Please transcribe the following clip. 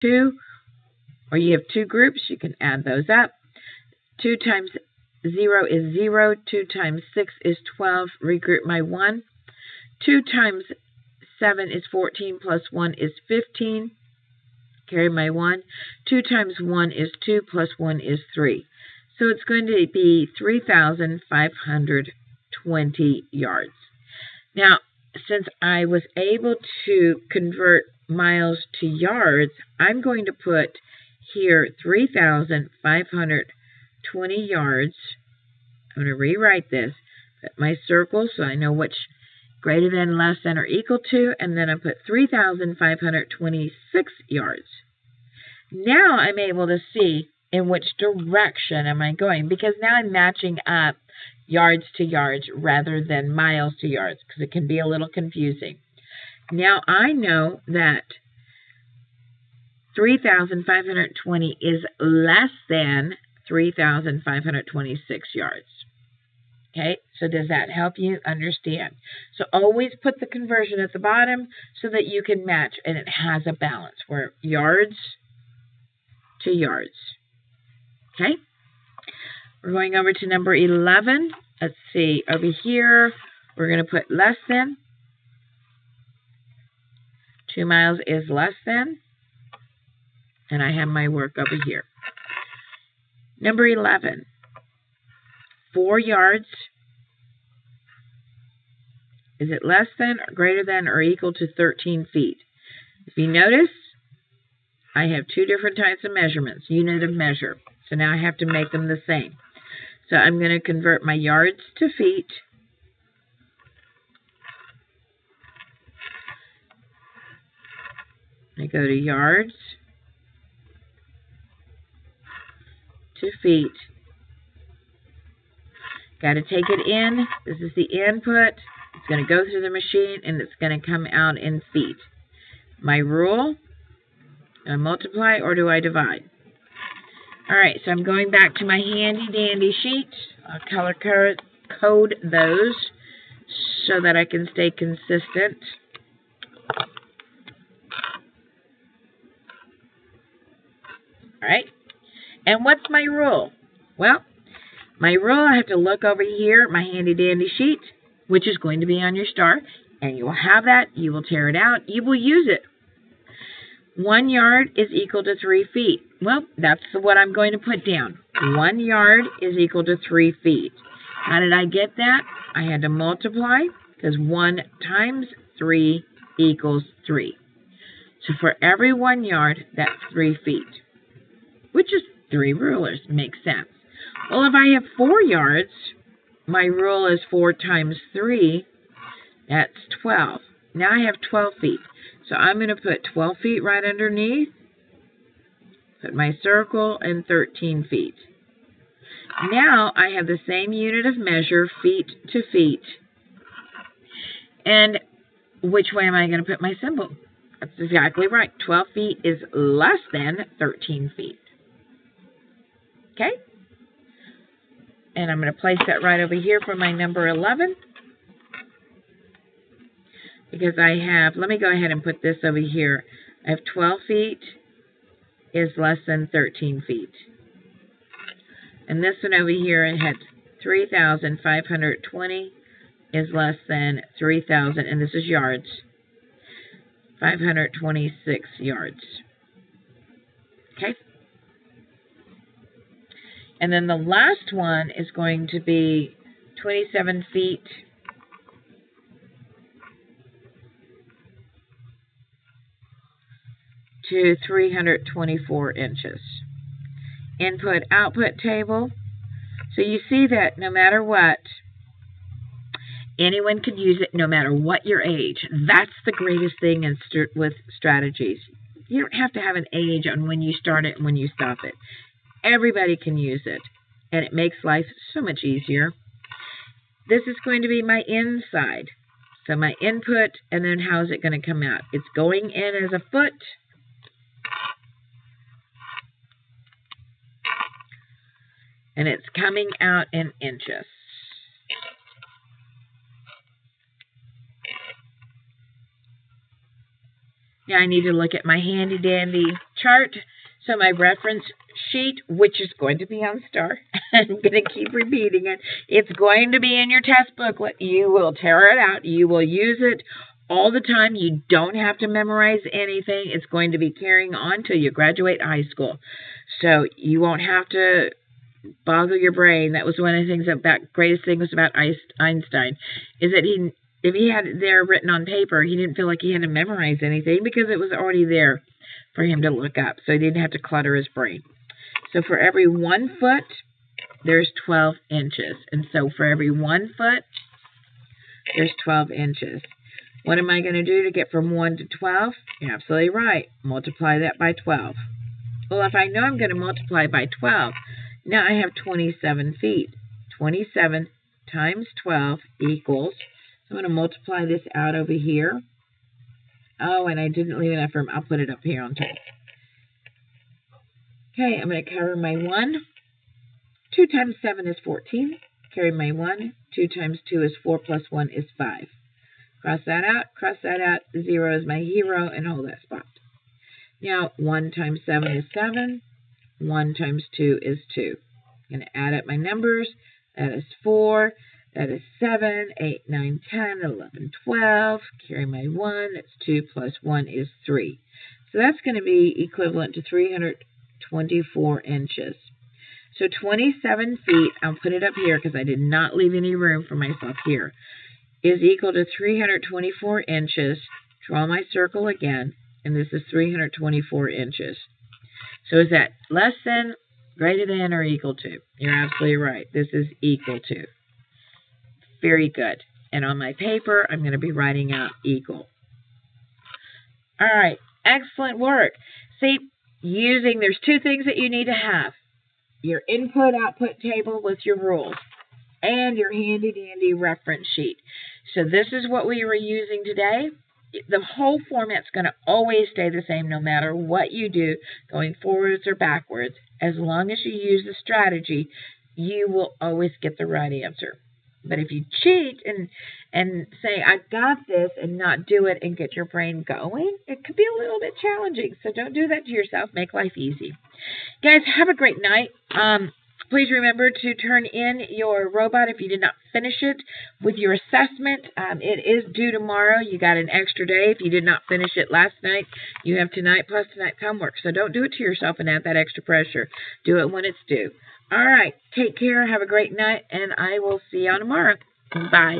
2, or you have 2 groups, you can add those up. 2 times 0 is 0. 2 times 6 is 12. Regroup my 1. 2 times 7 is 14 plus 1 is 15. Carry my 1. 2 times 1 is 2 plus 1 is 3. So it's going to be 3,520 yards. Now, since I was able to convert miles to yards, I'm going to put here 3,520 yards. I'm going to rewrite this. Put my circle so I know which greater than, less than, or equal to, and then I put 3,526 yards. Now I'm able to see in which direction am I going, because now I'm matching up yards to yards rather than miles to yards, because it can be a little confusing. Now I know that 3,520 is less than 3,526 yards. Okay, so does that help you understand? So always put the conversion at the bottom so that you can match, and it has a balance where yards to yards. Okay, we're going over to number 11. Let's see, over here, we're going to put less than. 2 miles is less than. And I have my work over here. Number 11. 4 yards. Is it less than, or greater than, or equal to 13 feet? If you notice, I have 2 different types of measurements, unit of measure. So now I have to make them the same. So I'm going to convert my yards to feet. I go to yards to feet. Got to take it in. This is the input. It's going to go through the machine, and it's going to come out in feet. My rule, do I multiply or do I divide? All right, so I'm going back to my handy-dandy sheet. I'll color code those so that I can stay consistent. All right, and what's my rule? Well, my rule, I have to look over here, my handy-dandy sheet, which is going to be on your star, and you will have that. You will tear it out. You will use it. 1 yard is equal to 3 feet. Well, that's what I'm going to put down. 1 yard is equal to 3 feet. How did I get that? I had to multiply, because 1 times 3 equals 3. So for every 1 yard, that's 3 feet, which is 3 rulers. Makes sense. Well, if I have 4 yards, my rule is 4 times 3. That's 12. Now I have 12 feet. So I'm going to put 12 feet right underneath. Put my circle and 13 feet. Now I have the same unit of measure, feet to feet. And which way am I going to put my symbol? That's exactly right. 12 feet is less than 13 feet. Okay? And I'm going to place that right over here for my number 11. Because I have, let me go ahead and put this over here. I have 12 feet is less than 13 feet. And this one over here, it had 3,520 is less than 3,000, and this is yards, 526 yards. Okay? And then the last one is going to be 27 feet to 324 inches. Input, output table. So you see that no matter what, anyone can use it no matter what your age. That's the greatest thing with strategies. You don't have to have an age on when you start it and when you stop it. Everybody can use it, and it makes life so much easier. This is going to be my inside. So my input, and then how is it going to come out? It's going in as a foot. And it's coming out in inches. Now I need to look at my handy-dandy chart. So my reference sheet, which is going to be on STAR, I'm going to keep repeating it. It's going to be in your test booklet. You will tear it out. You will use it all the time. You don't have to memorize anything. It's going to be carrying on till you graduate high school. So you won't have to boggle your brain. That was one of the things that greatest thing was about Einstein, is that if he had it there written on paper, he didn't feel like he had to memorize anything because it was already there for him to look up. So he didn't have to clutter his brain. So for every 1 foot, there's 12 inches. And so for every 1 foot, there's 12 inches. What am I going to do to get from 1 to 12? You're absolutely right. Multiply that by 12. Well, if I know I'm going to multiply by 12, now I have 27 feet. 27 times 12 equals, so I'm going to multiply this out over here. Oh, and I didn't leave enough room. I'll put it up here on top. Okay, I'm going to carry my 1. 2 times 7 is 14. Carry my 1. 2 times 2 is 4 plus 1 is 5. Cross that out. Cross that out. 0 is my hero, and hold that spot. Now, 1 times 7 is 7. 1 times 2 is 2. I'm going to add up my numbers. That is 4. That is 7, 8, 9, 10, 11, 12. Carry my 1. That's 2 plus 1 is 3. So that's going to be equivalent to 324 inches. So 27 feet, I'll put it up here because I did not leave any room for myself here, is equal to 324 inches. Draw my circle again, and this is 324 inches. So is that less than, greater than, or equal to? You're absolutely right. This is equal to. Very good. And on my paper, I'm going to be writing out equal. All right. Excellent work. See, there's 2 things that you need to have. Your input-output table with your rules and your handy-dandy reference sheet. So this is what we were using today. The whole format's going to always stay the same no matter what you do, going forwards or backwards. As long as you use the strategy, you will always get the right answer. But if you cheat and say, I got this, and not do it and get your brain going, it could be a little bit challenging. So don't do that to yourself. Make life easy. Guys, have a great night. Please remember to turn in your robot if you did not finish it with your assessment. It is due tomorrow. You got an extra day. If you did not finish it last night, you have tonight plus tonight's homework. So don't do it to yourself and add that extra pressure. Do it when it's due. All right. Take care. Have a great night, and I will see you on tomorrow. Bye.